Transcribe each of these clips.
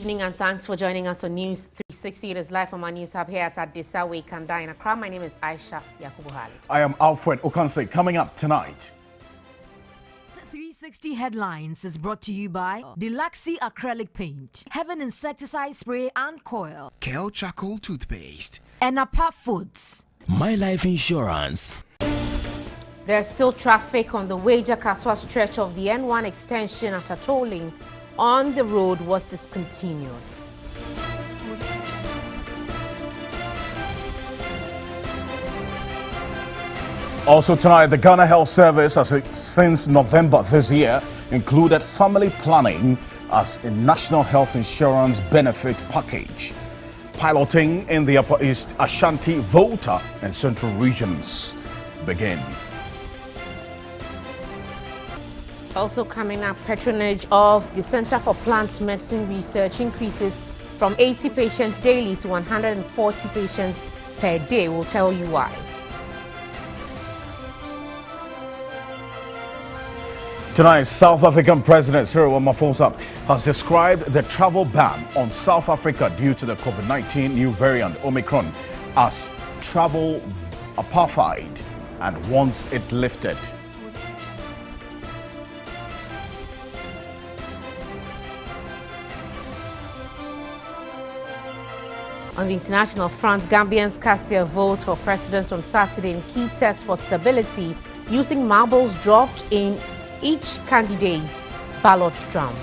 evening and thanks for joining us on News 360. It is live from our news hub here at Adisa Kanda in Accra. My name is Aisha Yakubu Khalid. I am Alfred Okanse. Coming up tonight. 360 Headlines is brought to you by Deluxy Acrylic Paint, Heaven Insecticide Spray and Coil, Kel Charcoal Toothpaste, and Apart Foods. My Life Insurance. There's still traffic on the Weija-Kaswa stretch of the N1 extension after tolling on the road was discontinued. Also tonight, the Ghana Health Service has since November this year included family planning as a national health insurance benefit package. Piloting in the Upper East, Ashanti, Volta and Central regions begin. Also coming up, patronage of the Center for Plant Medicine Research increases from 80 patients daily to 140 patients per day. We'll tell you why. Tonight, South African President Cyril Ramaphosa has described the travel ban on South Africa due to the COVID-19 new variant Omicron as travel apartheid and wants it lifted. On the international front, Gambians cast their vote for president on Saturday in key test for stability using marbles dropped in each candidate's ballot drum.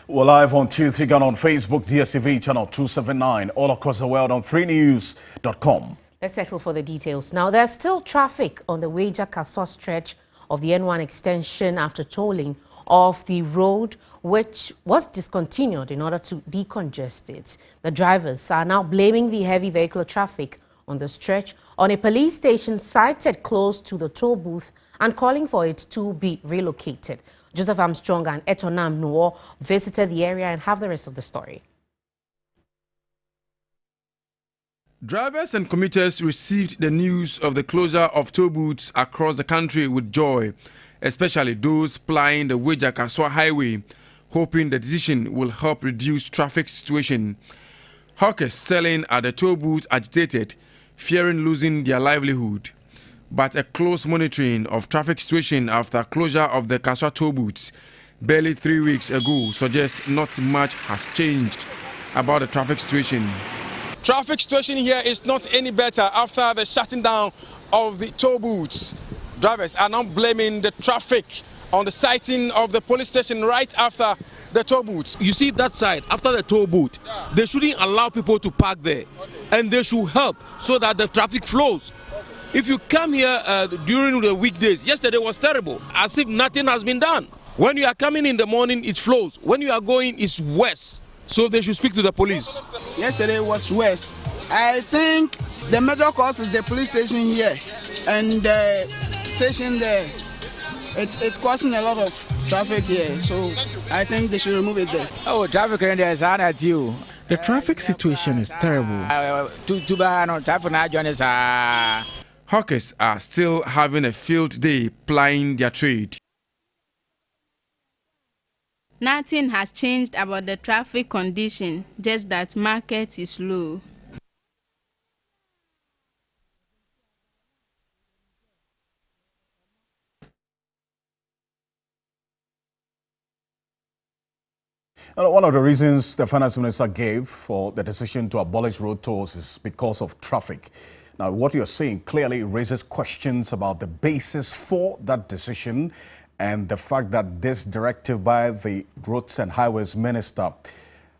We're live on Q3 Ghana on Facebook, DSTV channel 279, all across the world on 3news.com. Let's settle for the details. Now, there's still traffic on the Weija-Kaswa stretch of the N1 extension after tolling of the road, which was discontinued in order to decongest it. The drivers are now blaming the heavy vehicle traffic on the stretch on a police station sited close to the toll booth and calling for it to be relocated. Joseph Armstrong and Etonam Noor visited the area and have the rest of the story. Drivers and commuters received the news of the closure of toll booths across the country with joy, especially those plying the Weija-Kaswa highway, hoping the decision will help reduce traffic situation. Hawkers selling at the toll booths agitated, fearing losing their livelihood. But a close monitoring of traffic situation after closure of the Kaswa toll booths barely 3 weeks ago suggests not much has changed about the traffic situation. Traffic situation here is not any better after the shutting down of the toll booths. Drivers are now blaming the traffic on the sighting of the police station right after the toll booths. You see that side, after the toll booth, they shouldn't allow people to park there. And they should help so that the traffic flows. If you come here during the weekdays, yesterday was terrible, as if nothing has been done. When you are coming in the morning, it flows. When you are going, it's worse. So they should speak to the police. Yesterday was worse. I think the major cause is the police station here and the station there. It's causing a lot of traffic here, so I think they should remove it there. Oh, traffic is hard at you. The traffic situation is terrible. Hawkers are still having a field day plying their trade. Nothing has changed about the traffic condition, just that market is low. One of the reasons the finance minister gave for the decision to abolish road tolls is because of traffic. Now, what you're saying clearly raises questions about the basis for that decision and the fact that this directive by the Roads and Highways Minister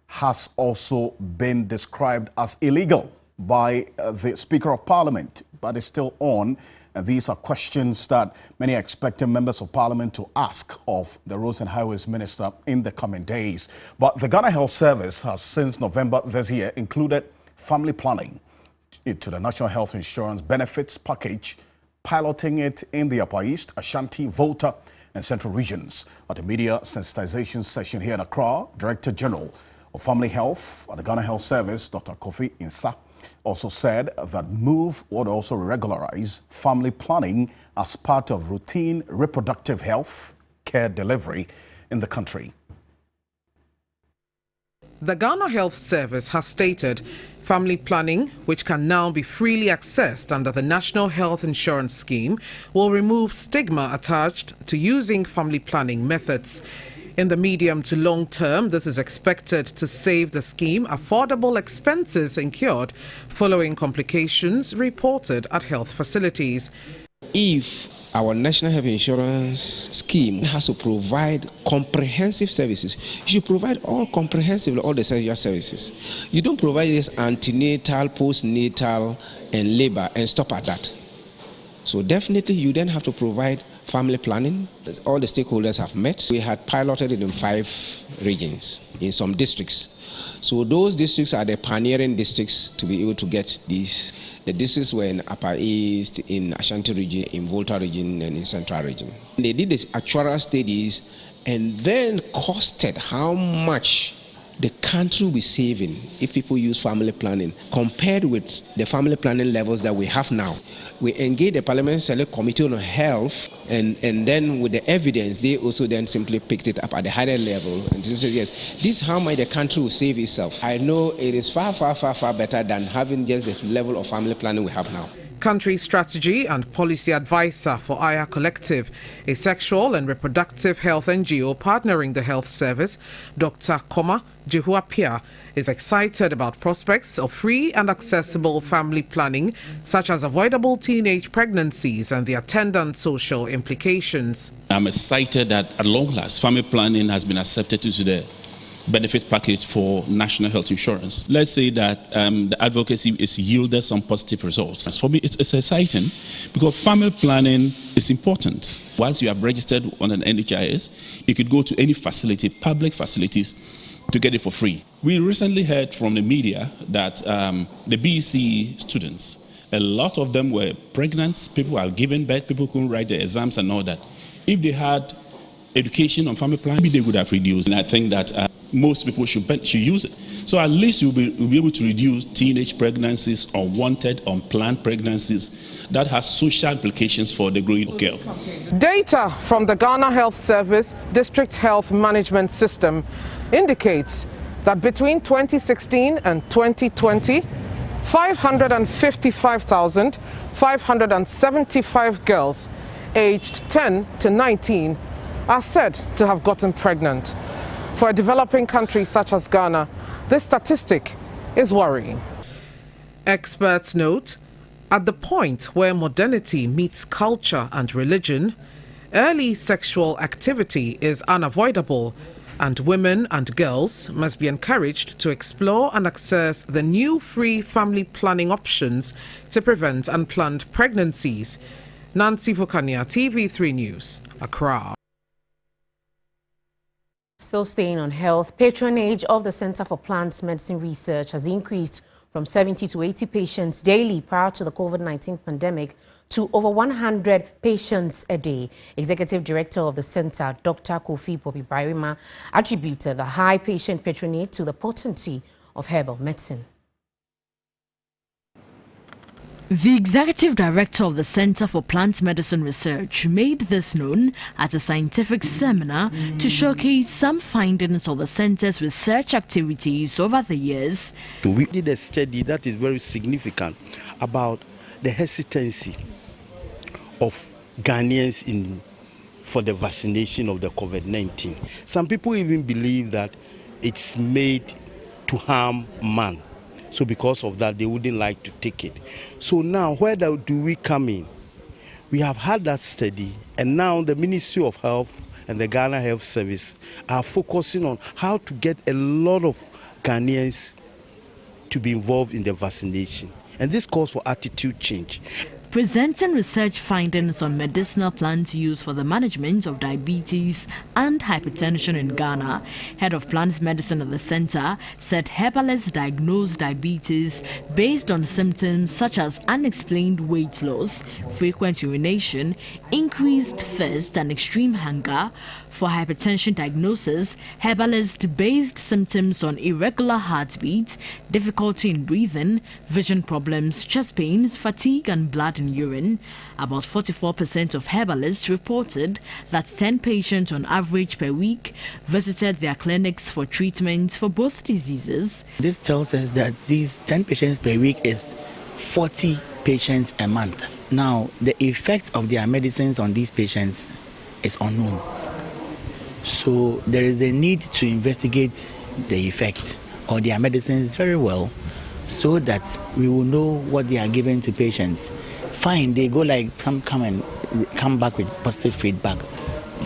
has also been described as illegal by the Speaker of Parliament, but is still on. And these are questions that many are expecting members of Parliament to ask of the Roads and Highways Minister in the coming days. But the Ghana Health Service has since November this year included family planning to the National Health Insurance Benefits Package, piloting it in the Upper East, Ashanti, Volta and Central regions. At a media sensitization session here in Accra, Director General of Family Health at the Ghana Health Service, Dr. Kofi Insa, also said that move would also regularize family planning as part of routine reproductive health care delivery in the country. The Ghana Health Service has stated family planning, which can now be freely accessed under the National Health Insurance Scheme, will remove stigma attached to using family planning methods. In the medium to long term, this is expected to save the scheme affordable expenses incurred following complications reported at health facilities. If our National Health Insurance Scheme has to provide comprehensive services, you should provide all the sexual services. You don't provide this antenatal, postnatal, and labor and stop at that. So definitely you then have to provide family planning. All the stakeholders have met. We had piloted it in 5 regions, in some districts. So those districts are the pioneering districts to be able to get these. The districts were in Upper East, in Ashanti region, in Volta region, and in Central region. They did the actuarial studies and then costed how much the country will be saving if people use family planning compared with the family planning levels that we have now. We engaged the Parliament Select Committee on Health, and then with the evidence, they also then simply picked it up at the higher level and said, yes, this is how much the country will save itself. I know it is far, far, far, far better than having just the level of family planning we have now. Country Strategy and Policy Advisor for Aya Collective, a sexual and reproductive health NGO partnering the health service, Dr. Koma Jehuapia, is excited about prospects of free and accessible family planning, such as avoidable teenage pregnancies and the attendant social implications. I'm excited that at long last, family planning has been accepted into the benefit package for national health insurance. Let's say that the advocacy is yielded some positive results. For me, it's exciting because family planning is important. Once you have registered on an NHIS, you could go to any facility, public facilities, to get it for free. We recently heard from the media that the BEC students, a lot of them were pregnant, people were giving birth, people couldn't write the exams and all that. If they had education on family planning, they would have reduced. And I think that most people should use it. So at least you'll be able to reduce teenage pregnancies, unwanted, unplanned pregnancies that has social implications for the growing girl. Data from the Ghana Health Service District Health Management System indicates that between 2016 and 2020, 555,575 girls aged 10 to 19 are said to have gotten pregnant. For a developing country such as Ghana, this statistic is worrying. Experts note, at the point where modernity meets culture and religion, early sexual activity is unavoidable, and women and girls must be encouraged to explore and access the new free family planning options to prevent unplanned pregnancies. Nancy Vukania, TV3 News, Accra. Still staying on health, patronage of the Center for Plant Medicine Research has increased from 70 to 80 patients daily prior to the COVID-19 pandemic to over 100 patients a day. Executive Director of the Center, Dr. Kofi Popi-Barima, attributed the high patient patronage to the potency of herbal medicine. The Executive Director of the Center for Plant Medicine Research made this known at a scientific seminar to showcase some findings of the center's research activities over the years. We did a study that is very significant about the hesitancy of Ghanaians for the vaccination of the COVID-19. Some people even believe that it's made to harm man. So because of that, they wouldn't like to take it. So now, where do we come in? We have had that study, and now the Ministry of Health and the Ghana Health Service are focusing on how to get a lot of Ghanaians to be involved in the vaccination. And this calls for attitude change. presenting research findings on medicinal plants used for the management of diabetes and hypertension in Ghana. Head of plant medicine at the center said herbalists diagnose diabetes based on symptoms such as unexplained weight loss, frequent urination, increased thirst, and extreme hunger. For hypertension diagnosis, herbalists based symptoms on irregular heartbeat, difficulty in breathing, vision problems, chest pains, fatigue, and blood in urine. About 44% of herbalists reported that 10 patients on average per week visited their clinics for treatment for both diseases. This tells us that these 10 patients per week is 40 patients a month. Now, the effect of their medicines on these patients is unknown. So there is a need to investigate the effect of their medicines very well so that we will know what they are giving to patients. Fine, they go like come back with positive feedback,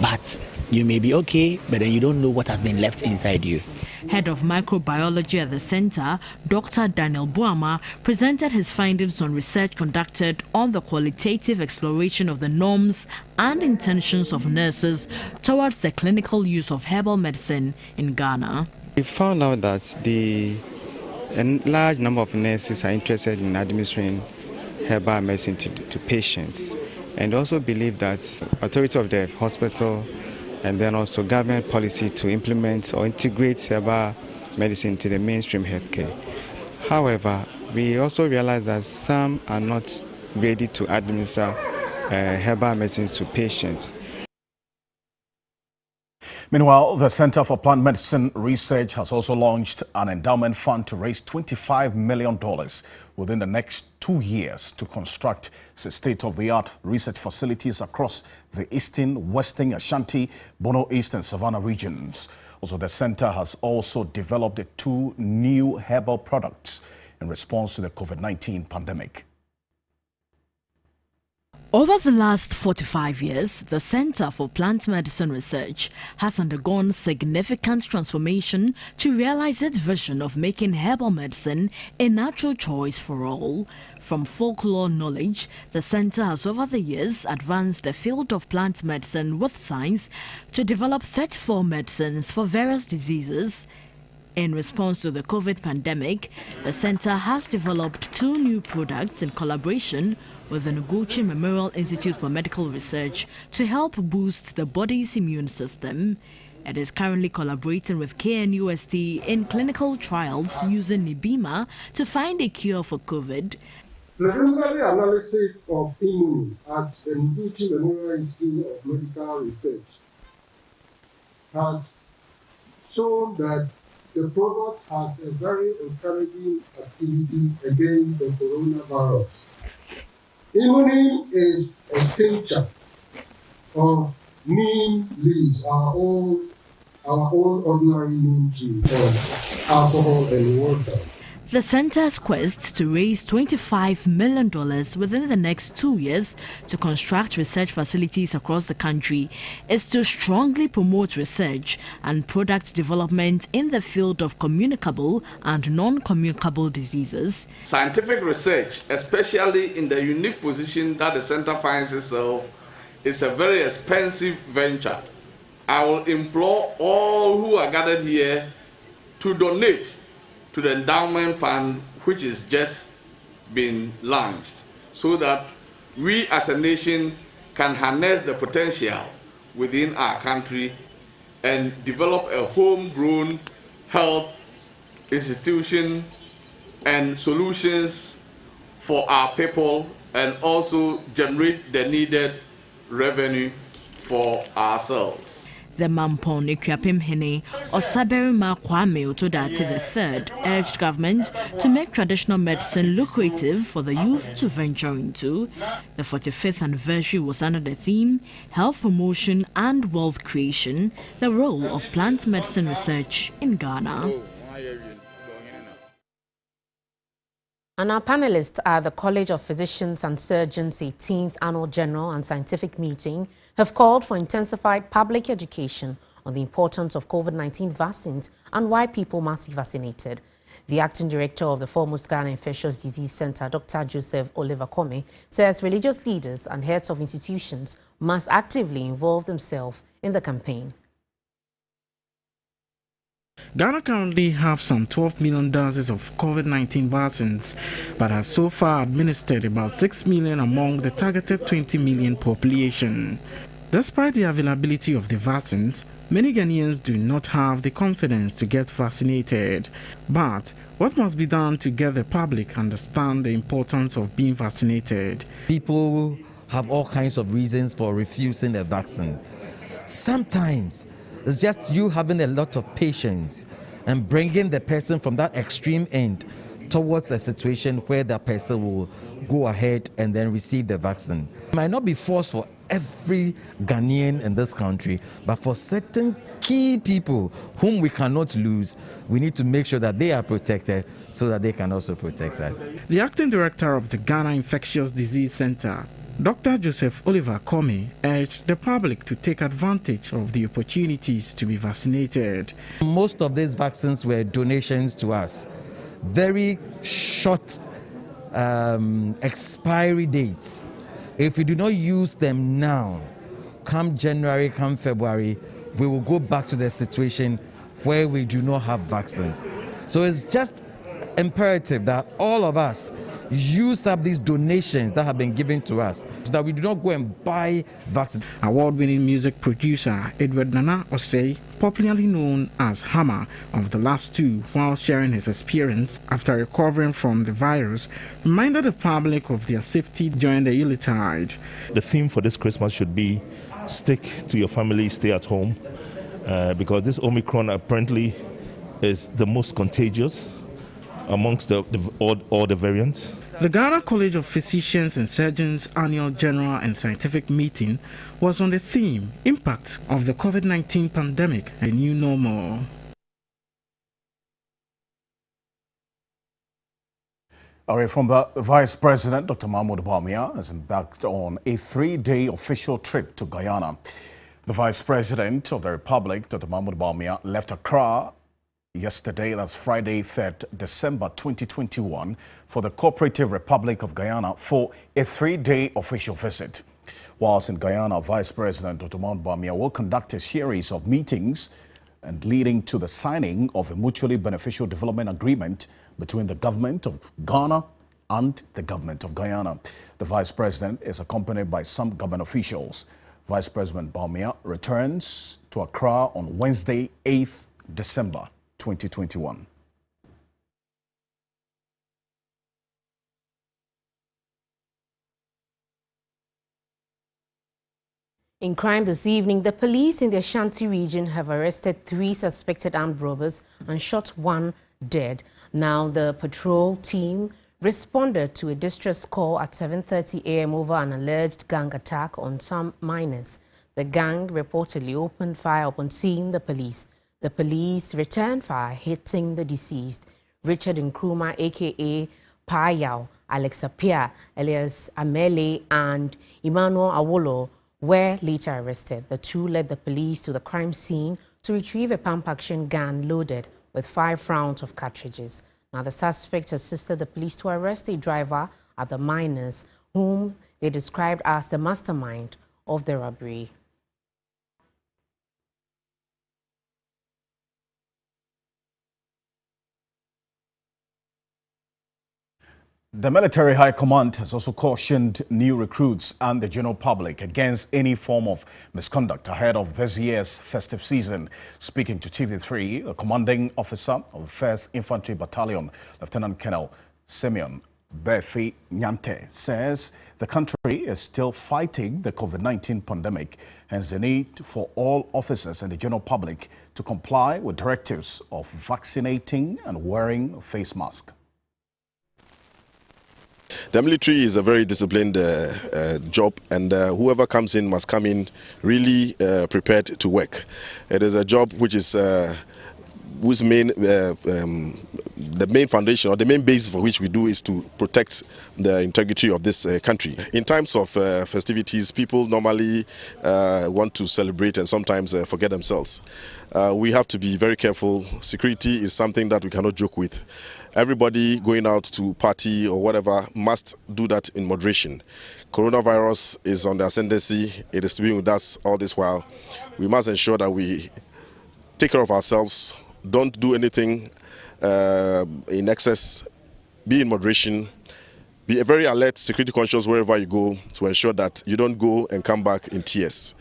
but you may be okay, but then you don't know what has been left inside you. Head of microbiology at the center, Dr. Daniel Buama, presented his findings on research conducted on the qualitative exploration of the norms and intentions of nurses towards the clinical use of herbal medicine in Ghana. We found out that a large number of nurses are interested in administering herbal medicine to patients, and also believe that authority of the hospital and then also government policy to implement or integrate herbal medicine to the mainstream healthcare. However, we also realize that some are not ready to administer herbal medicines to patients. Meanwhile, the Center for Plant Medicine Research has also launched an endowment fund to raise $25 million within the next 2 years to construct state-of-the-art research facilities across the Eastern, Western, Ashanti, Bono East and Savannah regions. Also, the center has also developed 2 new herbal products in response to the COVID-19 pandemic. Over the last 45 years, the Center for Plant Medicine Research has undergone significant transformation to realize its vision of making herbal medicine a natural choice for all. From folklore knowledge, the center has over the years advanced the field of plant medicine with science to develop 34 medicines for various diseases. In response to the COVID pandemic, the center has developed 2 new products in collaboration with the Noguchi Memorial Institute for Medical Research to help boost the body's immune system. It is currently collaborating with KNUST in clinical trials using Nibima to find a cure for COVID. Preliminary analysis of immunity at the Noguchi Memorial Institute of Medical Research has shown that the product has a very encouraging activity against the coronavirus. Immunine is a tincture of neem leaves, our own ordinary neem tree, or alcohol and water. The center's quest to raise $25 million within the next 2 years to construct research facilities across the country is to strongly promote research and product development in the field of communicable and non-communicable diseases. Scientific research, especially in the unique position that the center finds itself, is a very expensive venture. I will implore all who are gathered here to donate to the endowment fund, which is just been launched, so that we as a nation can harness the potential within our country and develop a homegrown health institution and solutions for our people, and also generate the needed revenue for ourselves. The Mampon Ikuapim Hene Osaberima Kwame Otodate III urged government to make traditional medicine lucrative for the youth to venture into. The 45th anniversary was under the theme Health Promotion and Wealth Creation, the role of plant medicine research in Ghana. And our panelists at the College of Physicians and Surgeons 18th Annual General and Scientific Meeting have called for intensified public education on the importance of COVID-19 vaccines and why people must be vaccinated. The acting director of the foremost Ghana Infectious Disease Center, Dr. Joseph Oliver Kome, says religious leaders and heads of institutions must actively involve themselves in the campaign. Ghana currently have some 12 million doses of COVID-19 vaccines, but has so far administered about 6 million among the targeted 20 million population. Despite the availability of the vaccines, many Ghanaians do not have the confidence to get vaccinated. But what must be done to get the public understand the importance of being vaccinated? People have all kinds of reasons for refusing the vaccine. Sometimes it's just you having a lot of patience and bringing the person from that extreme end towards a situation where that person will go ahead and then receive the vaccine. It might not be forced for every Ghanaian in this country, but for certain key people whom we cannot lose, we need to make sure that they are protected so that they can also protect us. The acting director of the Ghana Infectious Disease Center, Dr. Joseph Oliver Kome, urged the public to take advantage of the opportunities to be vaccinated. Most of these vaccines were donations to us. Very short expiry dates. If we do not use them now, come January, come February, we will go back to the situation where we do not have vaccines. So it's just imperative that all of us use up these donations that have been given to us so that we do not go and buy vaccines. Award-winning music producer Edward Nana Osei, popularly known as Hammer of The Last Two, while sharing his experience after recovering from the virus, reminded the public of their safety during the Yuletide. The theme for this Christmas should be stick to your family, stay at home, because this Omicron apparently is the most contagious amongst all the variants. The Ghana College of Physicians and Surgeons annual general and scientific meeting was on the theme Impact of the COVID-19 pandemic and the New Normal. Our former Vice President Dr. Mahamudu has embarked on a 3-day official trip to Guyana. The Vice President of the Republic, Dr. Mahamudu, left Accra yesterday, that's Friday, 3rd December 2021, for the Cooperative Republic of Guyana for a 3-day official visit. Whilst in Guyana, Vice President Dr. Mahamudu will conduct a series of meetings and leading to the signing of a mutually beneficial development agreement between the government of Ghana and the government of Guyana. The Vice President is accompanied by some government officials. Vice President Bawumia returns to Accra on Wednesday, 8th December 2021. In crime this evening, the police in the Ashanti region have arrested 3 suspected armed robbers and shot 1 dead. Now, the patrol team responded to a distress call at 7:30 a.m. over an alleged gang attack on some miners. The gang reportedly opened fire upon seeing the police. The police returned fire, hitting the deceased, Richard Nkrumah, a.k.a. Payao, Alexa Pia, alias Amele, and Emmanuel Awolo were later arrested. The 2 led the police to the crime scene to retrieve a pump-action gun loaded with 5 rounds of cartridges. Now, the suspects assisted the police to arrest a driver at the miners, whom they described as the mastermind of the robbery. The Military High Command has also cautioned new recruits and the general public against any form of misconduct ahead of this year's festive season. Speaking to TV3, the commanding officer of the 1st Infantry Battalion, Lieutenant Colonel Simeon Befi Nyante, says the country is still fighting the COVID-19 pandemic, hence the need for all officers and the general public to comply with directives of vaccinating and wearing a face mask. The military is a very disciplined job, and whoever comes in must come in really prepared to work. It is a job which is whose the main foundation or the main basis for which we do is to protect the integrity of this country. In times of festivities, people normally want to celebrate and sometimes forget themselves. We have to be very careful. Security is something that we cannot joke with. Everybody going out to party or whatever must do that in moderation. Coronavirus is on the ascendancy. It is to be with us all this while. We must ensure that we take care of ourselves, don't do anything in excess, be in moderation, be very alert, security conscious wherever you go to ensure that you don't go and come back in tears.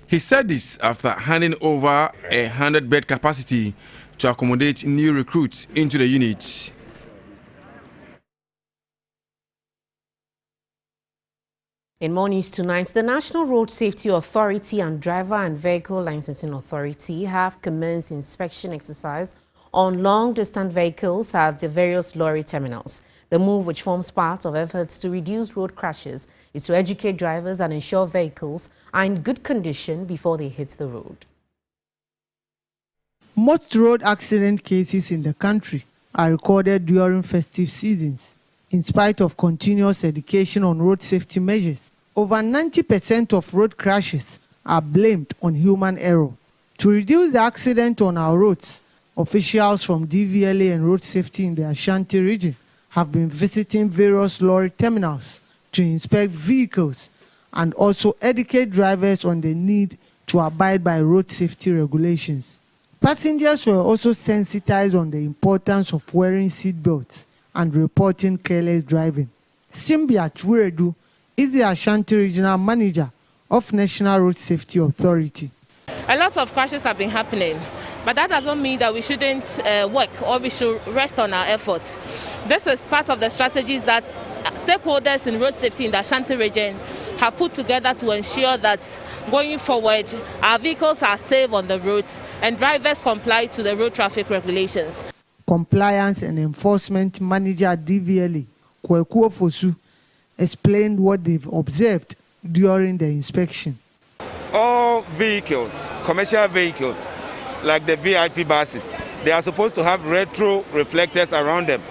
He said this after handing over a 100-bed capacity to accommodate new recruits into the unit. In more news tonight, the National Road Safety Authority and Driver and Vehicle Licensing Authority have commenced inspection exercise on long-distance vehicles at the various lorry terminals. The move, which forms part of efforts to reduce road crashes, is to educate drivers and ensure vehicles are in good condition before they hit the road. Most road accident cases in the country are recorded during festive seasons. In spite of continuous education on road safety measures, over 90% of road crashes are blamed on human error. To reduce the accident on our roads, officials from DVLA and Road Safety in the Ashanti region have been visiting various lorry terminals to inspect vehicles and also educate drivers on the need to abide by road safety regulations. Passengers were also sensitized on the importance of wearing seat belts and reporting careless driving. Simbia Churedu is the Ashanti Regional Manager of National Road Safety Authority. A lot of crashes have been happening, but that doesn't mean that we shouldn't work or we should rest on our efforts. This is part of the strategies that stakeholders in road safety in the Ashanti region have put together to ensure that going forward, our vehicles are safe on the roads and drivers comply to the road traffic regulations. Compliance and Enforcement Manager at DVLA, Kwekuo Fosu, explained what they've observed during the inspection. All vehicles, commercial vehicles, like the VIP buses, they are supposed to have retro reflectors around them.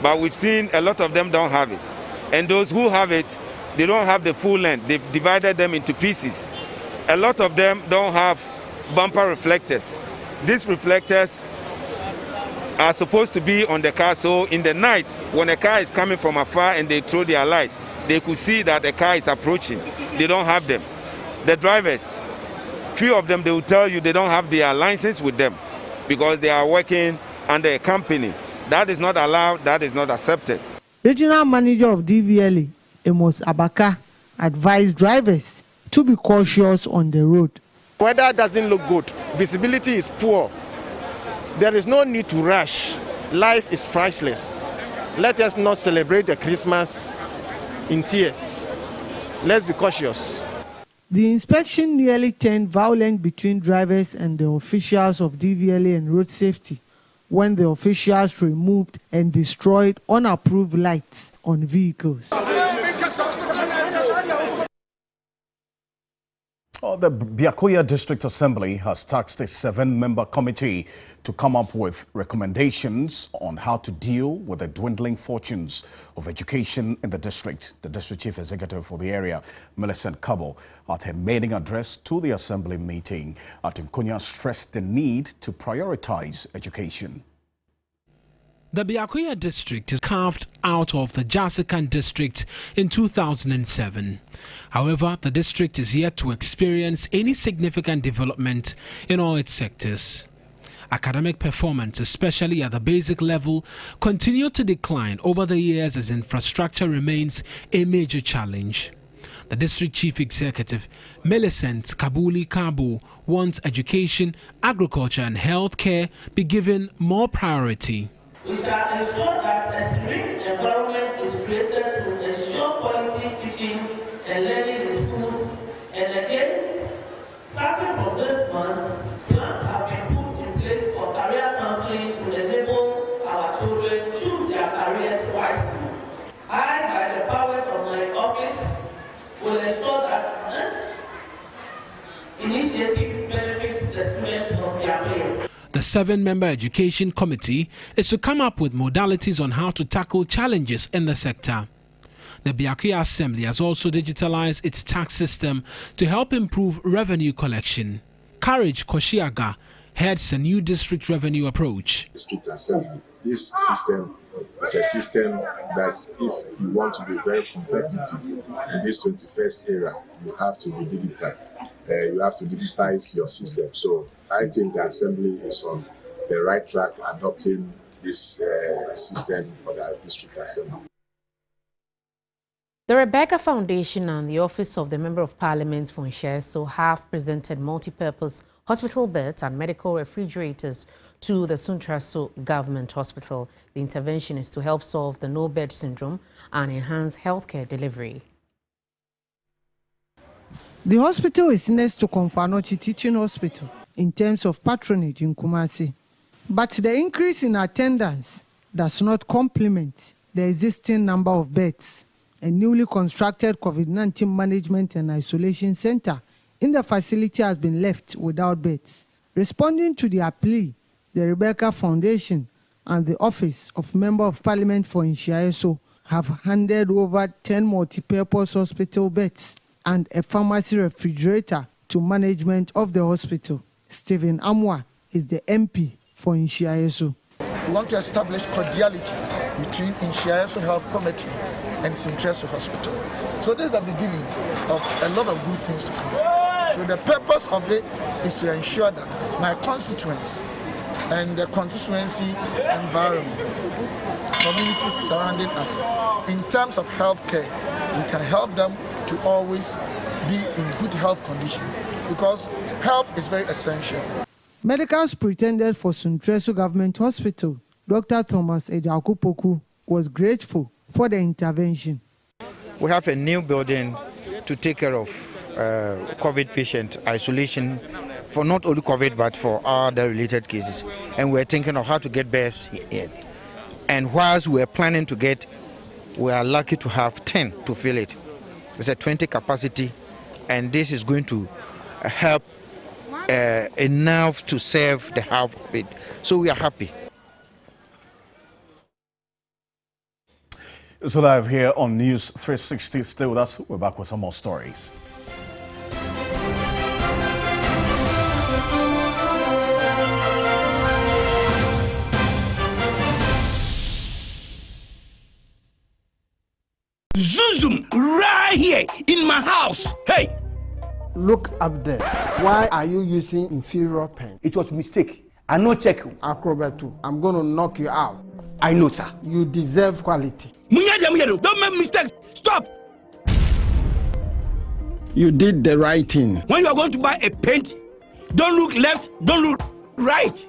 But we've seen a lot of them don't have it. And those who have it, they don't have the full length. They've divided them into pieces. A lot of them don't have bumper reflectors. These reflectors are supposed to be on the car, so in the night, when a car is coming from afar and they throw their light, they could see that a car is approaching. They don't have them. The drivers, few of them, they will tell you they don't have their license with them because they are working under a company. That is not allowed, that is not accepted. Regional Manager of DVLA, Amos Abaka, advised drivers to be cautious on the road. Weather doesn't look good. Visibility is poor. There is no need to rush. Life is priceless. Let us not celebrate the Christmas in tears. Let's be cautious. The inspection nearly turned violent between drivers and the officials of DVLA and Road Safety when the officials removed and destroyed unapproved lights on vehicles. The Biakoya District Assembly has tasked a 7-member committee to come up with recommendations on how to deal with the dwindling fortunes of education in the district. The district chief executive for the area, Millicent Kabo, at her maiden address to the assembly meeting at Nkonya, stressed the need to prioritize education. The Biakoya district is carved out of the Jasikan district in 2007. However, the district is yet to experience any significant development in all its sectors. Academic performance, especially at the basic level, continued to decline over the years as infrastructure remains a major challenge. The district chief executive, Millicent Kabo, wants education, agriculture and healthcare be given more priority. We shall ensure that a serene environment is created to ensure quality teaching and learning in schools. And again, starting from this month, plans have been put in place for career counseling to enable our children choose their careers wisely. I, by the powers of my office, will ensure that this initiative benefits the students of their peers. The 7-member Education Committee is to come up with modalities on how to tackle challenges in the sector. The Biakuya Assembly has also digitalized its tax system to help improve revenue collection. Courage Koshiaga heads a new district revenue approach. District Assembly. This system is a system that if you want to be very competitive in this 21st era, you have to be digital. You have to digitize your system. So I think the Assembly is on the right track adopting this system for the District Assembly. The Rebecca Foundation and the Office of the Member of Parliament for Nshaeso have presented multi-purpose hospital beds and medical refrigerators to the Suntraso Government Hospital. The intervention is to help solve the no-bed syndrome and enhance healthcare delivery. The hospital is next to Konfanochi Teaching Hospital in terms of patronage in Kumasi. But the increase in attendance does not complement the existing number of beds. A newly constructed COVID-19 management and isolation center in the facility has been left without beds. Responding to their plea, the Rebecca Foundation and the Office of Member of Parliament for Nshaeso have handed over 10 multi-purpose hospital beds and a pharmacy refrigerator to management of the hospital. Stephen Amwa is the MP for Nshaeso. We want to establish cordiality between Nshaeso Health Committee and Suntraso Hospital. So this is the beginning of a lot of good things to come. So the purpose of it is to ensure that my constituents and the constituency environment, communities surrounding us, in terms of healthcare, we can help them to always be in good health conditions, because health is very essential. Medical Superintendent for Suntraso Government Hospital, Dr. Thomas Ejakupoku, was grateful for the intervention. We have a new building to take care of COVID patient isolation for not only COVID but for other related cases. And we're thinking of how to get beds here. And whilst we're planning to get, we are lucky to have 10 to fill it. It's a 20 capacity, and this is going to help enough to serve the half of it. So we are happy. So live here on News 360. Stay with us. We're back with some more stories. Zoom right here in my house. Hey! Look up there. Why are you using inferior pen? It was a mistake. I no check. Acrobat 2. I'm going to knock you out. I know, sir. You deserve quality. Don't make mistakes. Stop. You did the right thing. When you are going to buy a paint, don't look left, don't look right.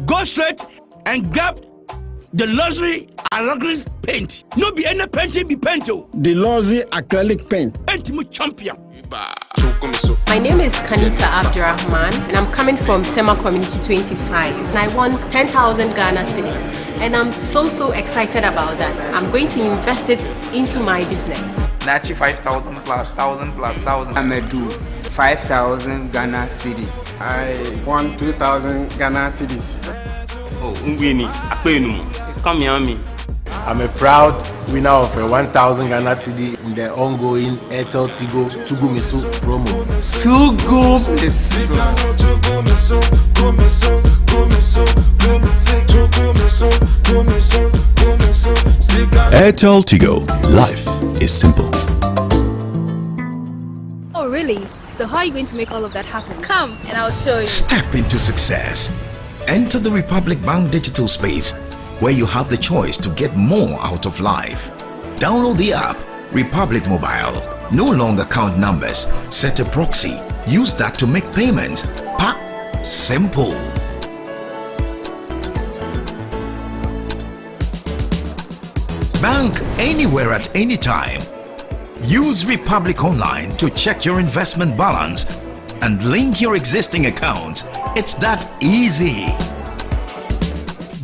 Go straight and grab the luxury acrylic paint. No be any paint, be paint. The luxury acrylic paint. Paint me champion. My name is Kanita Abdurrahman and I'm coming from Tema Community 25 and I won 10,000 Ghana cedis. And I'm so excited about that. I'm going to invest it into my business. Nachi 5,000 plus 1,000 plus 1,000. Amedu 5,000 Ghana cedi. I won 2,000 Ghana cedis. Oh, Ngwini, Akpenum, come here, me. I'm a proud winner of a 1,000 Ghana cedi in the ongoing Airtel Tigo Tugumiso promo. Tugumiso. Airtel Tigo. Life is simple. Oh, really? So how are you going to make all of that happen? Come and I'll show you. Step into success. Enter the Republic Bank digital space, where you have the choice to get more out of life. Download the app, Republic Mobile. No longer count numbers. Set a proxy. Use that to make payments. Simple. Bank anywhere at any time. Use Republic Online to check your investment balance and link your existing account. It's that easy.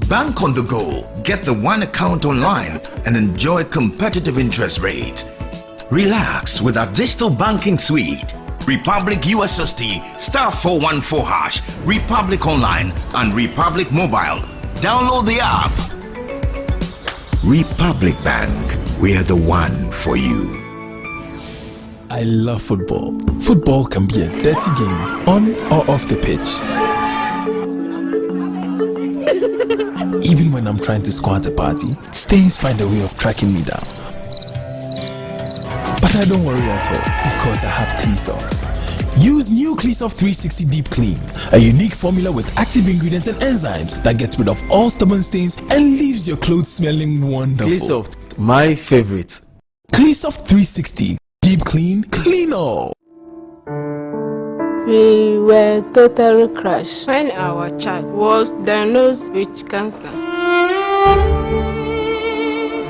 Bank on the go. Get the one account online and enjoy competitive interest rates. Relax with our digital banking suite. Republic USSD, *414#, Republic Online, and Republic Mobile. Download the app. Republic Bank, we are the one for you. I love football. Football can be a dirty game, on or off the pitch. Even when I'm trying to squat a party, stains find a way of tracking me down. But I don't worry at all, because I have Cleansoft. Use new Cleansoft 360 Deep Clean, a unique formula with active ingredients and enzymes that gets rid of all stubborn stains and leaves your clothes smelling wonderful. Cleansoft, my favorite. Cleansoft 360 Deep Clean, clean all. We were totally crushed when our child was diagnosed with cancer.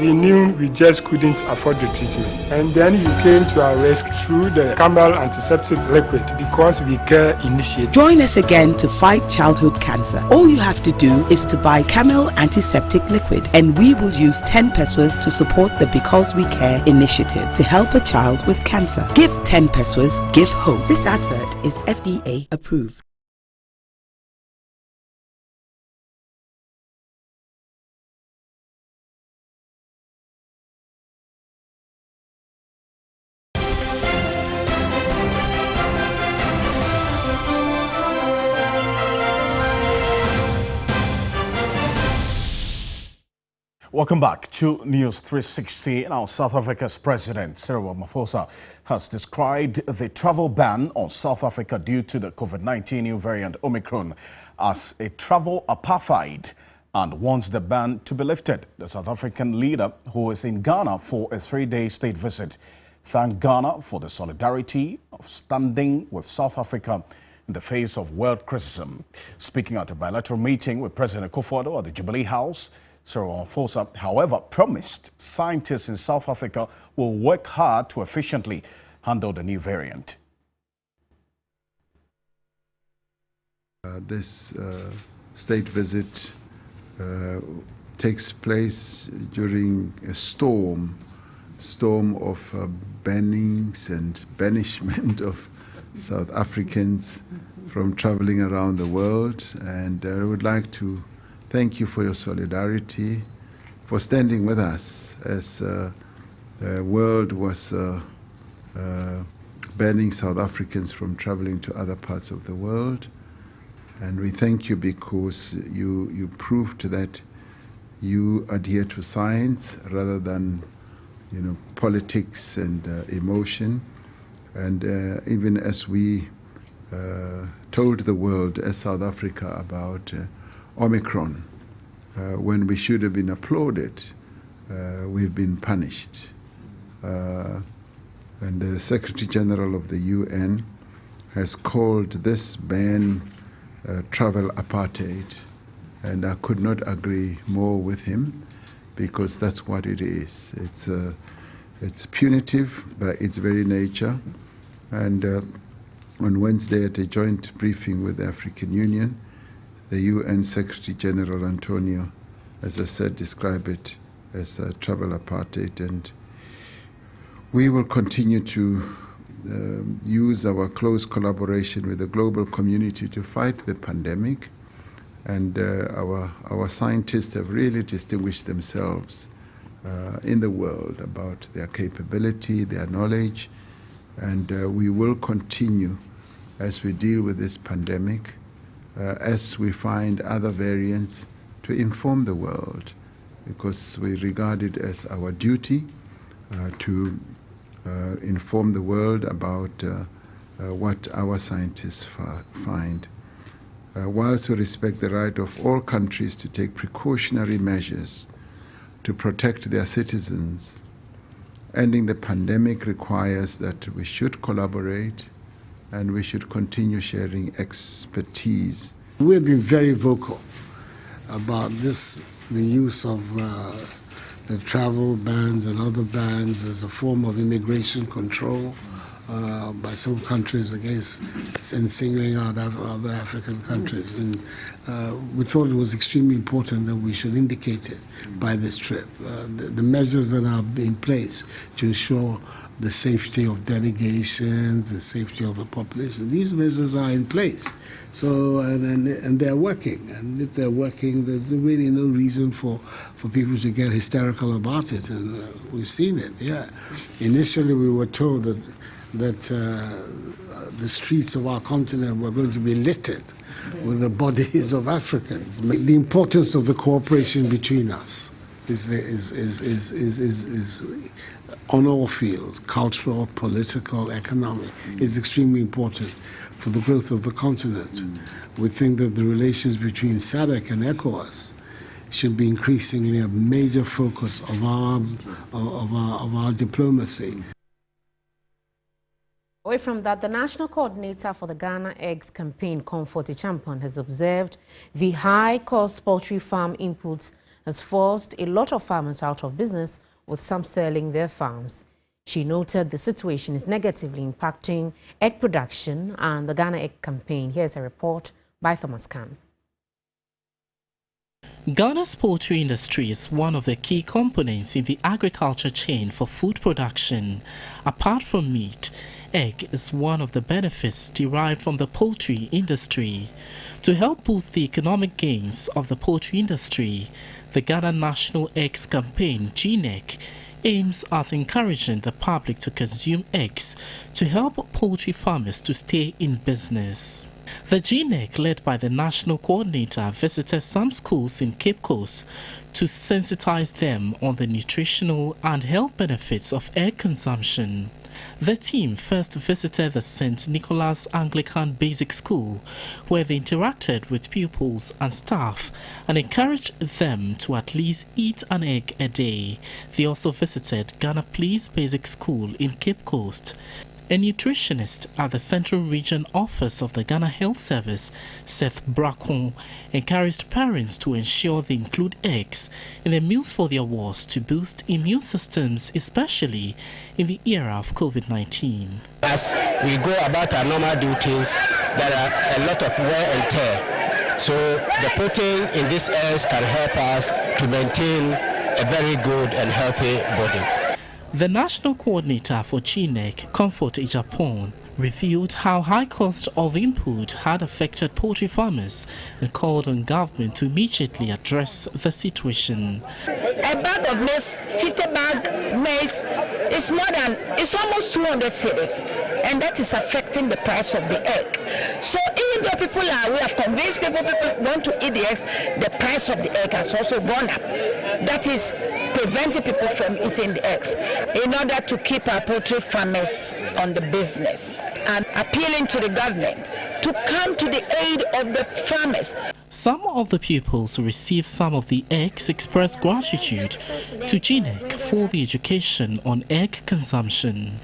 We knew we just couldn't afford the treatment. And then you came to our rescue through the Camel antiseptic liquid because we care initiative. Join us again to fight childhood cancer. All you have to do is to buy Camel antiseptic liquid, and we will use 10 pesos to support the Because We Care initiative to help a child with cancer. Give 10 pesos, give hope. This advert is FDA approved. Welcome back to News 360. Now, South Africa's President Cyril Ramaphosa has described the travel ban on South Africa due to the COVID-19 new variant Omicron as a travel apartheid and wants the ban to be lifted. The South African leader, who is in Ghana for a 3-day state visit, thanked Ghana for the solidarity of standing with South Africa in the face of world criticism. Speaking at a bilateral meeting with President Akufo-Addo at the Jubilee House, Cyril Ramaphosa, however, promised scientists in South Africa will work hard to efficiently handle the new variant. This state visit takes place during a storm of bannings and banishment of South Africans from traveling around the world, and I would like to thank you for your solidarity, for standing with us as the world was banning South Africans from traveling to other parts of the world. And we thank you because you proved that you adhere to science rather than, politics and emotion. And even as we told the world as South Africa about Omicron, when we should have been applauded, we've been punished. And the Secretary General of the UN has called this ban travel apartheid, and I could not agree more with him, because that's what it is. It's punitive by its very nature. And on Wednesday at a joint briefing with the African Union, the UN Secretary General Antonio, as I said, described it as a travel apartheid, and we will continue to use our close collaboration with the global community to fight the pandemic. And our scientists have really distinguished themselves in the world about their capability, their knowledge, and we will continue as we deal with this pandemic, as we find other variants, to inform the world, because we regard it as our duty to inform the world about what our scientists find. Whilst we respect the right of all countries to take precautionary measures to protect their citizens, ending the pandemic requires that we should collaborate and we should continue sharing expertise. We've been very vocal about the use of the travel bans and other bans as a form of immigration control by some countries against and singling out other African countries. And we thought it was extremely important that we should indicate it by this trip. The measures that are in place to ensure the safety of delegations, the safety of the population, these measures are in place. So, and they're working. And if they're working, there's really no reason for people to get hysterical about it. And we've seen it, yeah. Initially, we were told that the streets of our continent were going to be littered with the bodies of Africans. The importance of the cooperation between us is on all fields, cultural, political, economic, is extremely important for the growth of the continent. We think that the relations between SADC and ECOWAS should be increasingly a major focus of our diplomacy. Away from that, the National Coordinator for the Ghana Eggs Campaign, Comfort Champon, has observed the high-cost poultry farm inputs has forced a lot of farmers out of business, with some selling their farms. She noted the situation is negatively impacting egg production and the Ghana Egg Campaign. Here's a report by Thomas Khan. Ghana's poultry industry is one of the key components in the agriculture chain for food production. Apart from meat, egg is one of the benefits derived from the poultry industry. To help boost the economic gains of the poultry industry, the Ghana National Eggs Campaign, GNEC, aims at encouraging the public to consume eggs to help poultry farmers to stay in business. The GNEC, led by the National Coordinator, visited some schools in Cape Coast to sensitize them on the nutritional and health benefits of egg consumption. The team first visited the St. Nicholas Anglican Basic School, where they interacted with pupils and staff and encouraged them to at least eat an egg a day. They also visited Ghana Police Basic School in Cape Coast. A nutritionist at the Central Region Office of the Ghana Health Service, Seth Bracon, encouraged parents to ensure they include eggs in their meals for their wards to boost immune systems, especially in the era of COVID-19. As we go about our normal duties, there are a lot of wear and tear. So the protein in these eggs can help us to maintain a very good and healthy body. The National Coordinator for GNEC, Comfort Japan, revealed how high cost of input had affected poultry farmers and called on government to immediately address the situation. A bag of maize, 50 bag maize, it's almost 200 cedis, and that is affecting the price of the egg. So even though we have convinced people want to eat the eggs, the price of the egg has also gone up. That is preventing people from eating the eggs. In order to keep our poultry farmers on the business and appealing to the government to come to the aid of the farmers. Some of the pupils who received some of the eggs expressed gratitude to GNEC for the education on egg consumption.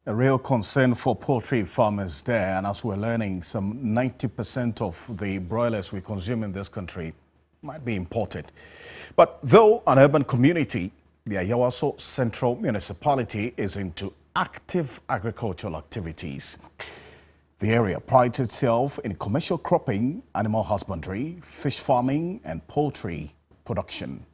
A real concern for poultry farmers there, and as we're learning, some 90% of the broilers we consume in this country might be imported. But though an urban community, the Ayawaso Central Municipality is into active agricultural activities. The area prides itself in commercial cropping, animal husbandry, fish farming and poultry production.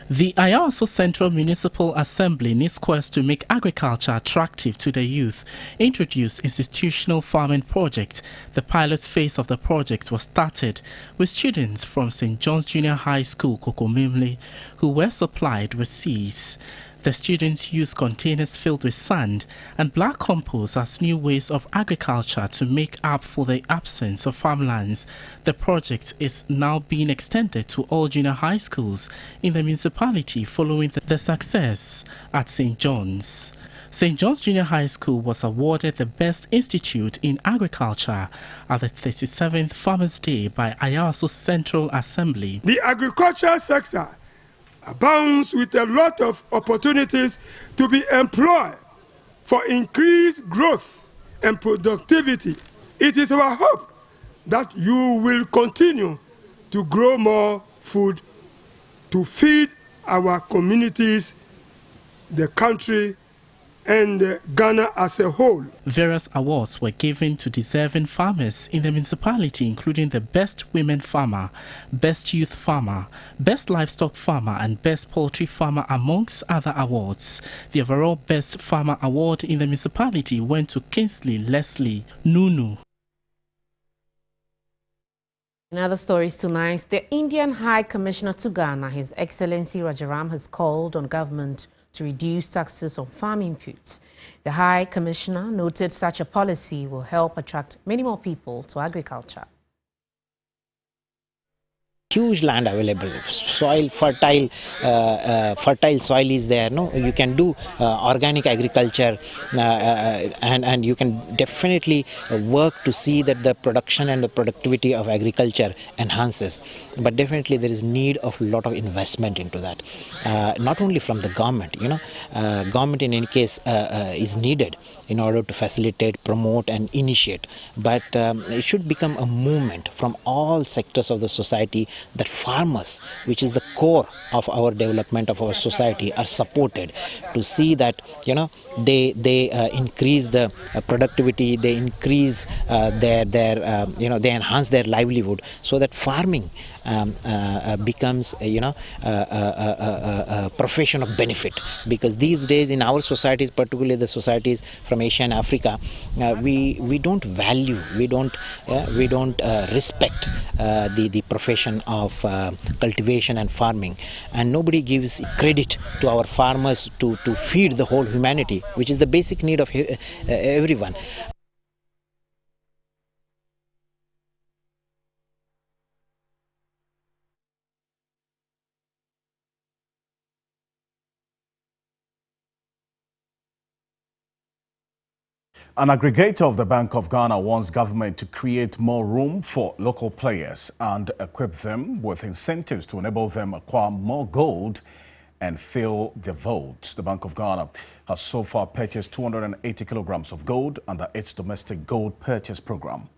The Ayawaso Central Municipal Assembly, in its quest to make agriculture attractive to the youth, introduced institutional farming project. The pilot phase of the project was started with students from St. John's Junior High School, Kokomimli, who were supplied with seeds. The students used containers filled with sand and black compost as new ways of agriculture to make up for the absence of farmlands. The project is now being extended to all junior high schools in the municipality following the success at St. John's. St. John's Junior High School was awarded the Best Institute in Agriculture at the 37th Farmers' Day by Ayawaso Central Assembly. The agricultural sector abounds with a lot of opportunities to be employed for increased growth and productivity. It is our hope that you will continue to grow more food to feed our communities, the country, and Ghana as a whole. Various awards were given to deserving farmers in the municipality, including the Best Women Farmer, Best Youth Farmer, Best Livestock Farmer, and Best Poultry Farmer, amongst other awards. The overall Best Farmer Award in the municipality went to Kingsley Leslie Nunu. In other stories tonight, the Indian High Commissioner to Ghana, His Excellency Rajaram, has called on government to reduce taxes on farm inputs. The High Commissioner noted such a policy will help attract many more people to agriculture. Huge land available, soil fertile soil is there. No, you can do organic agriculture, and you can definitely work to see that the production and the productivity of agriculture enhances. But definitely there is need of a lot of investment into that, not only from the government. Government in any case is needed in order to facilitate, promote, and initiate. But it should become a movement from all sectors of the society, that farmers, which is the core of our development of our society, are supported to see that they increase the productivity, they increase they enhance their livelihood, so that farming becomes a profession of benefit. Because these days in our societies, particularly the societies from Asia and Africa, we don't value, we don't respect the profession of cultivation and farming, and nobody gives credit to our farmers to feed the whole humanity, which is the basic need of everyone. An aggregator of the Bank of Ghana wants government to create more room for local players and equip them with incentives to enable them acquire more gold and fill their vaults. The Bank of Ghana has so far purchased 280 kilograms of gold under its domestic gold purchase program.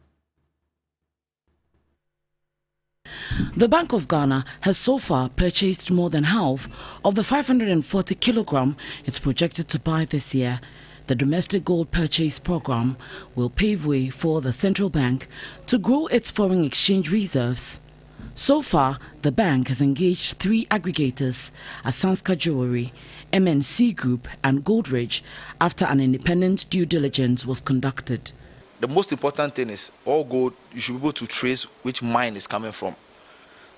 The Bank of Ghana has so far purchased more than half of the 540 kilogram it's projected to buy this year. The domestic gold purchase program will pave way for the central bank to grow its foreign exchange reserves. So far, the bank has engaged 3 aggregators, Asanska Jewelry, MNC Group and Goldridge, after an independent due diligence was conducted. The most important thing is all gold, you should be able to trace which mine is coming from.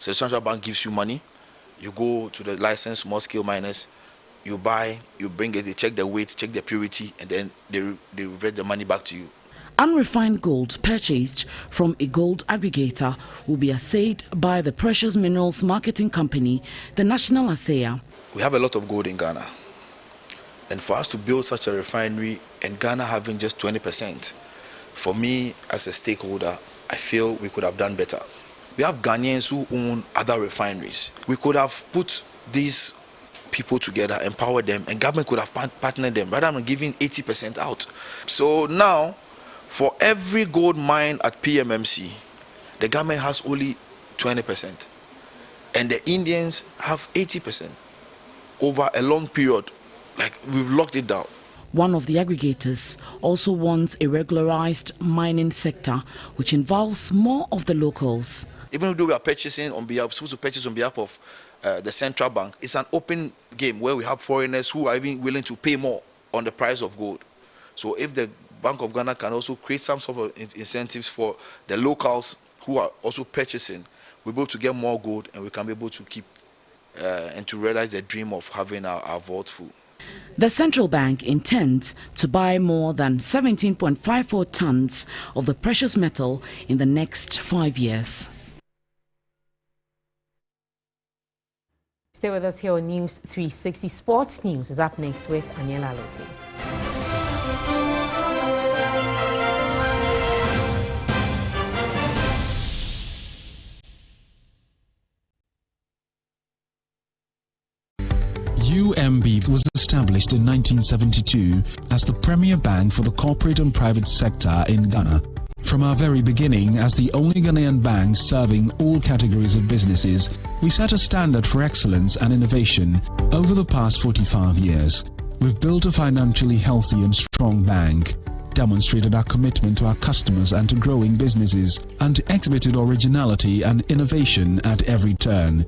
So the central bank gives you money, you go to the licensed small-scale miners, you buy, you bring it, they check the weight, check the purity, and then they revert the money back to you. Unrefined gold purchased from a gold aggregator will be assayed by the Precious Minerals Marketing Company, the National Assayer. We have a lot of gold in Ghana, and for us to build such a refinery and Ghana having just 20%, for me as a stakeholder, I feel we could have done better. We have Ghanaians who own other refineries. We could have put these people together, empower them, and government could have partnered them rather than giving 80% out. So now, for every gold mine at PMMC, the government has only 20%, and the Indians have 80% over a long period. Like, we've locked it down. One of the aggregators also wants a regularized mining sector, which involves more of the locals. Even though we are purchasing on behalf, supposed to purchase on behalf of the central bank, it's an open game where we have foreigners who are even willing to pay more on the price of gold. So if the Bank of Ghana can also create some sort of incentives for the locals who are also purchasing, we'll be able to get more gold, and we can be able to keep and to realize the dream of having our vault full. The central bank intends to buy more than 17.54 tons of the precious metal in the next 5 years. Stay with us here on News 360. Sports News is up next with Aniela Lote. UMB was established in 1972 as the premier bank for the corporate and private sector in Ghana. From our very beginning, as the only Ghanaian bank serving all categories of businesses, we set a standard for excellence and innovation over the past 45 years. We've built a financially healthy and strong bank, demonstrated our commitment to our customers and to growing businesses, and exhibited originality and innovation at every turn.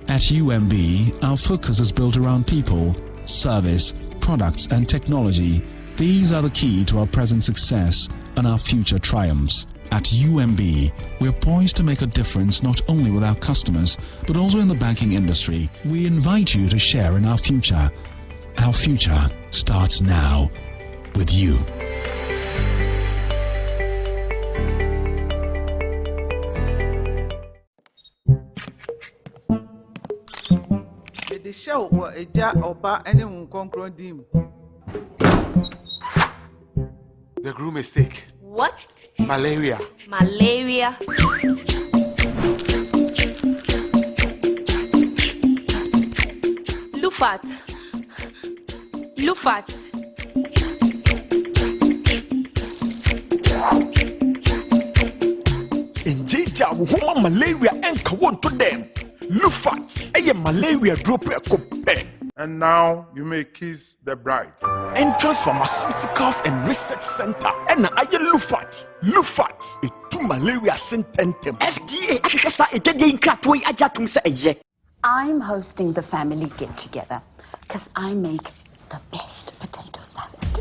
At UMB, our focus is built around people, service, products and technology. These are the key to our present success and our future triumphs. At UMB, we're poised to make a difference not only with our customers, but also in the banking industry. We invite you to share in our future. Our future starts now with you. The show was a jar or bar anyone conquering dim. The groom is sick. What? Malaria. Malaria. Lufat. Lufat. In Jija, woman malaria and kawan to them. Lufat, a malaria drop a cup. And now you may kiss the bride. Entrance Pharmaceuticals and Research Center. And I Lufat. Lufat, a 2 malaria sententem. FDA, I'm hosting the family get together because I make the best potato salad.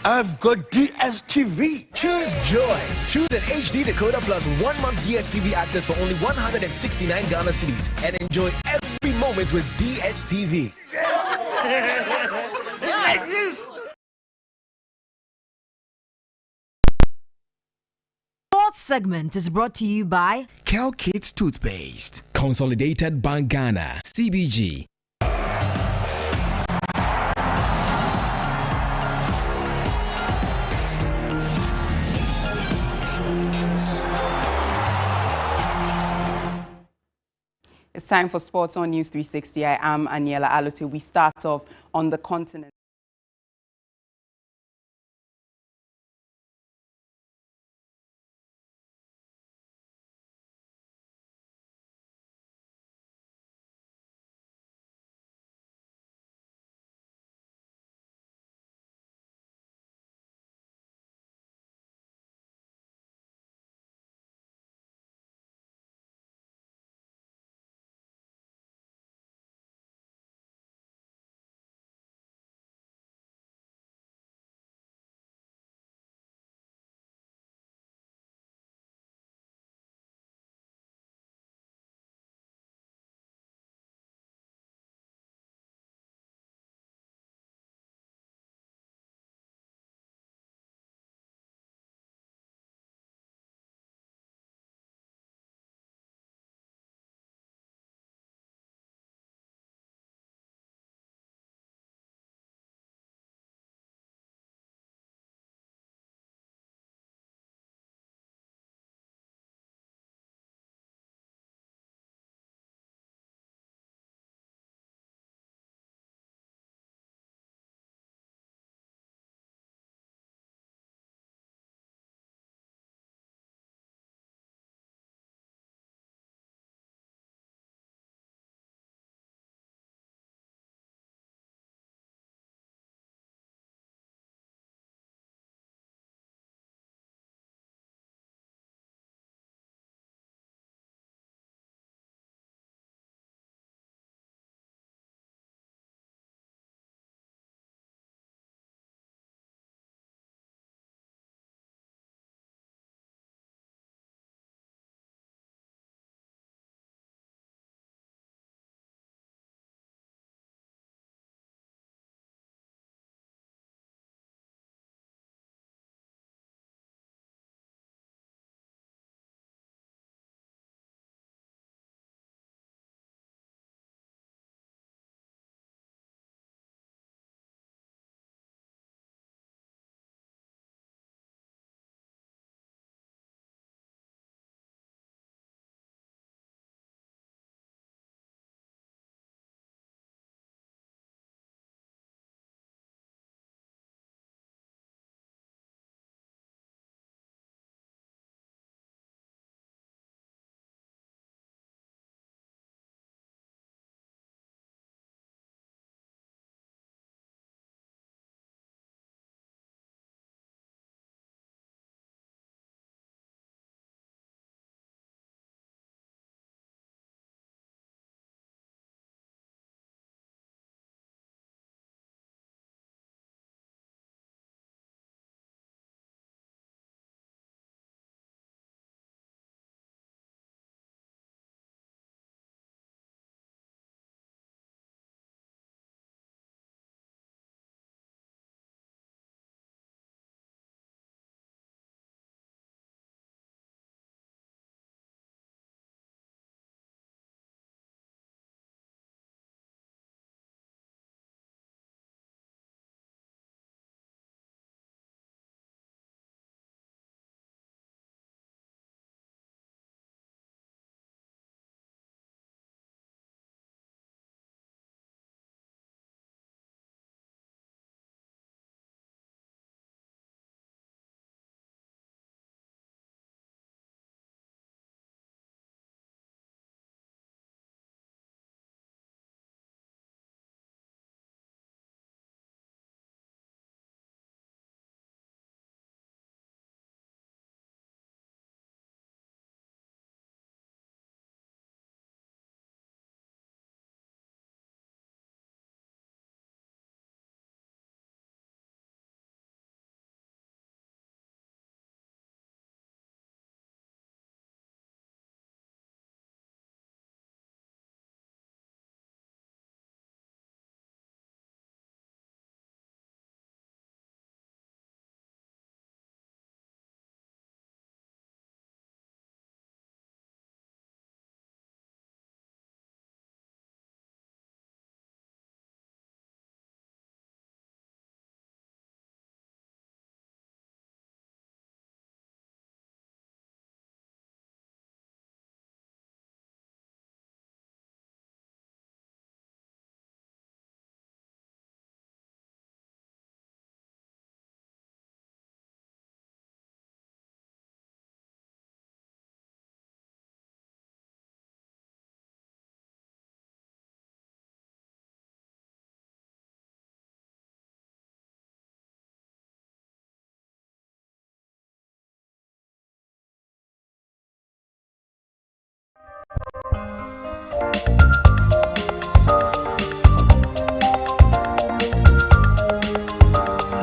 I've got DSTV. Choose joy. Choose an HD decoder plus 1 month DSTV access for only 169 Ghana cedis and enjoy every moment with DSTV. Fourth segment is brought to you by Cal Kids Toothpaste, Consolidated Bank Ghana, CBG. It's time for Sports on News 360. I am Aniela Alote. We start off on the continent.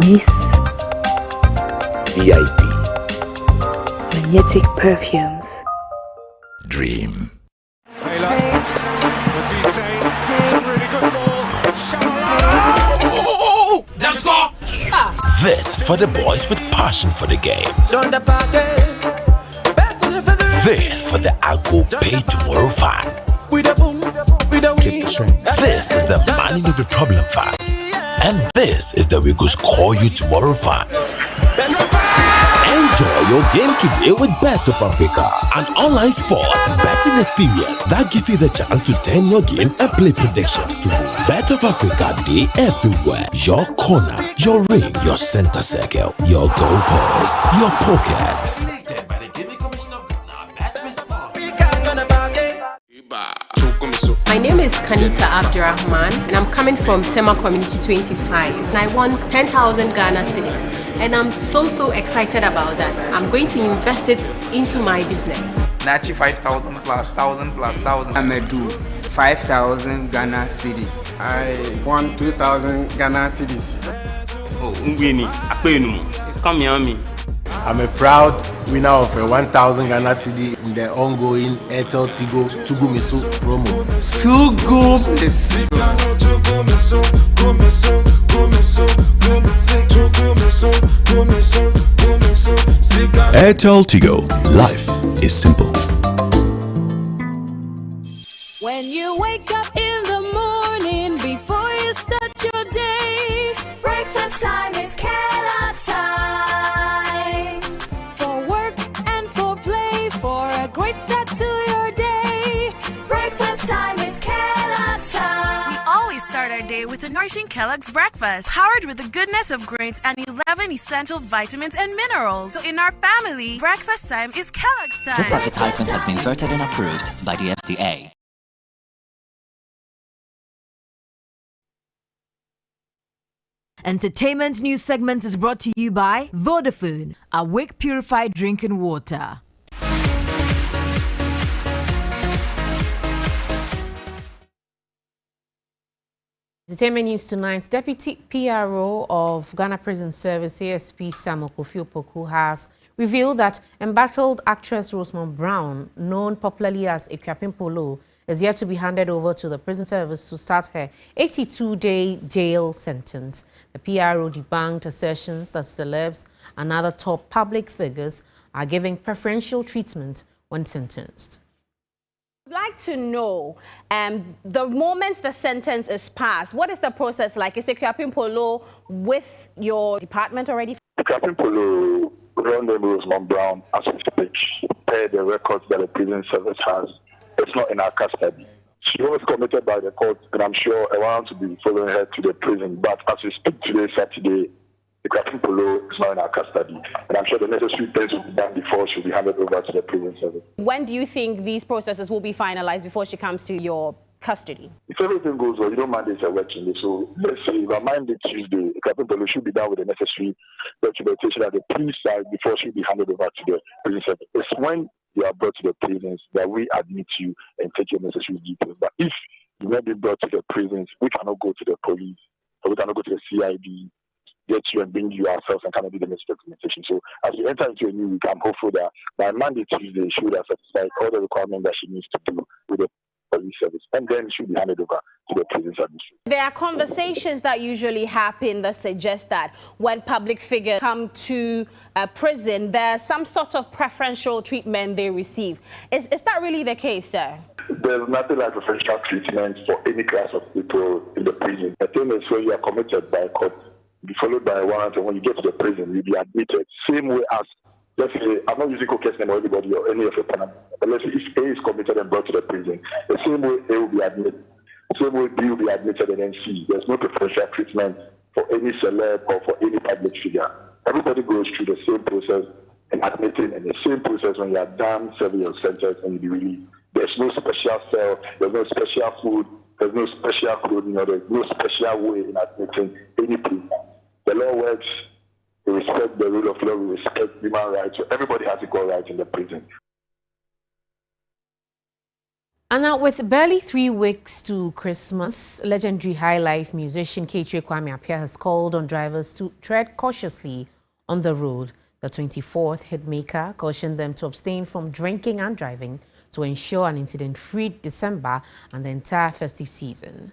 Miss VIP. Magnetic Perfumes. Dream. This is for the boys with passion for the game. This for the I'll go pay tomorrow fan. This is the money no be problem fan. And this is the we go score you tomorrow fan. Enjoy your game today with Bet of Africa, an online sports betting experience that gives you the chance to turn your game and play predictions to win. Bet of Africa Day everywhere. Your corner, your ring, your center circle, your goal post, your pocket. My name is Kanita Abdurrahman and I'm coming from Tema Community 25 and I won 10,000 Ghana cedis and I'm so excited about that. I'm going to invest it into my business. Nachi 5,000 plus 1,000 plus 1,000. I'm a do 5,000 Ghana cedi. I won 2,000 Ghana cedis. Oh, Ngwini, Akpenumu, come here on me. I'm a proud winner of a 1,000 Ghana cedi in the ongoing Airtel Tigo Tugumiso promo. Tugumiso. Airtel Tigo. Life is simple. When you wake up in the morning before you start your day, breakfast time is Kellogg's time. For work and for play, for a great start to your day, breakfast time is Kellogg's time. We always start our day with a nourishing Kellogg's breakfast, powered with the goodness of grains and 11 essential vitamins and minerals. So in our family, breakfast time is Kellogg's time. This advertisement has been vetted and approved by the FDA. Entertainment news segment is brought to you by Vodafone, Awake Purified Drinking Water. Entertainment news tonight. Deputy PRO of Ghana Prison Service, ASP Samuel Kofi Opoku, has revealed that embattled actress Rosamond Brown, known popularly as Polo, is yet to be handed over to the prison service to start her 82-day jail sentence. The PRO debunked assertions that celebs and other top public figures are giving preferential treatment when sentenced. I'd like to know, the moment the sentence is passed, what is the process like? Is Polo with your department already? Polo run the Rosamond Brown as we speak, per the records that the prison service has. It's not in our custody. She was committed by the court, and I'm sure everyone to be following her to the prison. But as we speak today, Saturday, the Captain Polo is not in our custody. And I'm sure the necessary things will be done before she'll be handed over to the prison service. When do you think these processes will be finalized before she comes to your custody? If everything goes well, you don't mind this working day. So let's say if I mind it Tuesday, the Captain Polo should be done with the necessary documentation at the police side before she'll be handed over to the prison service. It's when you are brought to the prisons that we admit you and take your necessary details. But if you have been brought to the prisons, we cannot go to the police, or we cannot go to the CID, get you and bring you ourselves and cannot do the necessary documentation. So as we enter into a new week, I'm hopeful that by Monday, Tuesday, she would have satisfied all the requirements that she needs to do with the police service, and then she'll be handed over to the prison administration. There are conversations that usually happen that suggest that when public figures come to a prison, there's some sort of preferential treatment they receive. Is that really the case, sir? There's nothing like preferential treatment for any class of people in the prison. The thing is, when you are committed by a court, be followed by a warrant, and when you get to the prison, you'll be admitted. Same way as, let's say, I'm not using cocaine name or anybody or any of your panel, but let's say if A is committed and brought to the prison, the same way A will be admitted, same way B will be admitted, and then C. There's no preferential treatment for any celeb or for any public figure. Everybody goes through the same process and admitting, and the same process when you are done serving your sentence and you be released. There's no special cell, there's no special food, there's no special clothing, there's no special way in admitting any prisoner. The law works. We respect the rule of law, we respect human rights. So everybody has equal rights in the prison. And now, with barely 3 weeks to Christmas, legendary high-life musician K3 Kwame Appiah has called on drivers to tread cautiously on the road. The 24th hitmaker cautioned them to abstain from drinking and driving to ensure an incident-free December and the entire festive season.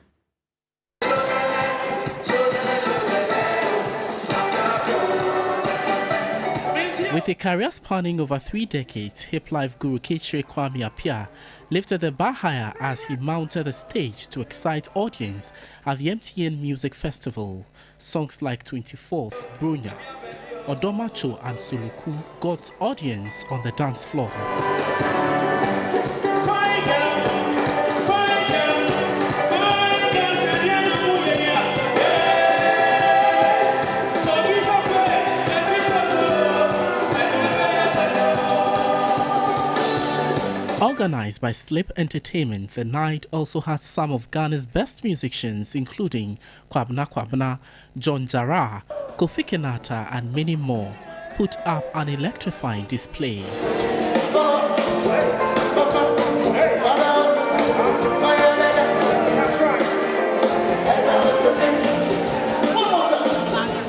With a career spanning over 3 decades, hip life guru K3 Kwame Appiah lifted the bar higher as he mounted the stage to excite audience at the MTN Music Festival. Songs like 24th, Brunya, Odomacho and Suluku got audience on the dance floor. Organized by Slip Entertainment, the night also had some of Ghana's best musicians, including Kwabna Kwabna, John Jara, Kofi Kenata, and many more, put up an electrifying display.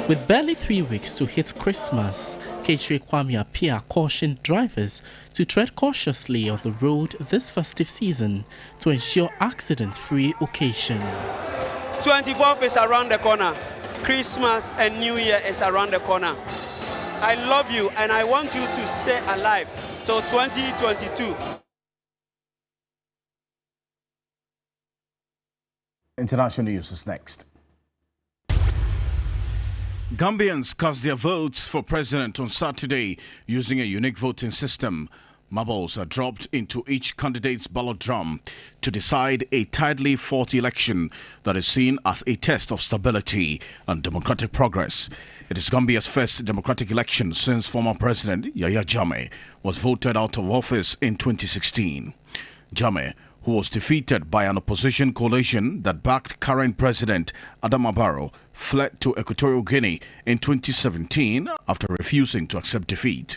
With barely 3 weeks to hit Christmas, K3 Kwame Appiah cautioned drivers to tread cautiously on the road this festive season to ensure accident-free occasion. 24th is around the corner. Christmas and New Year is around the corner. I love you and I want you to stay alive till 2022. International news is next. Gambians cast their votes for president on Saturday using a unique voting system. Marbles are dropped into each candidate's ballot drum to decide a tidily fought election that is seen as a test of stability and democratic progress. It is Gambia's first democratic election since former President Yahya Jammeh was voted out of office in 2016. Jammeh, who was defeated by an opposition coalition that backed current President Adama Barrow, fled to Equatorial Guinea in 2017 after refusing to accept defeat.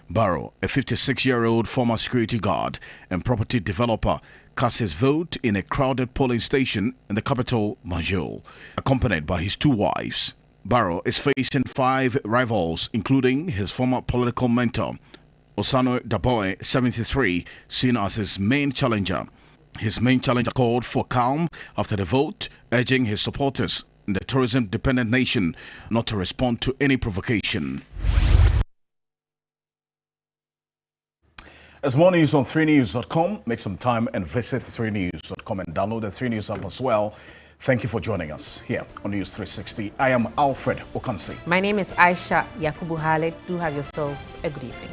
Barrow, a 56-year-old former security guard and property developer, cast his vote in a crowded polling station in the capital, Banjul, accompanied by his 2 wives. Barrow is facing 5 rivals, including his former political mentor, Osano Daboe, 73, seen as his main challenger. His main challenger called for calm after the vote, urging his supporters in the tourism-dependent nation not to respond to any provocation. As more news on 3news.com, make some time and visit 3news.com and download the 3 News app as well. Thank you for joining us here on News 360. I am Alfred Okansi. My name is Aisha Yakubu Halet. Do have yourselves a good evening.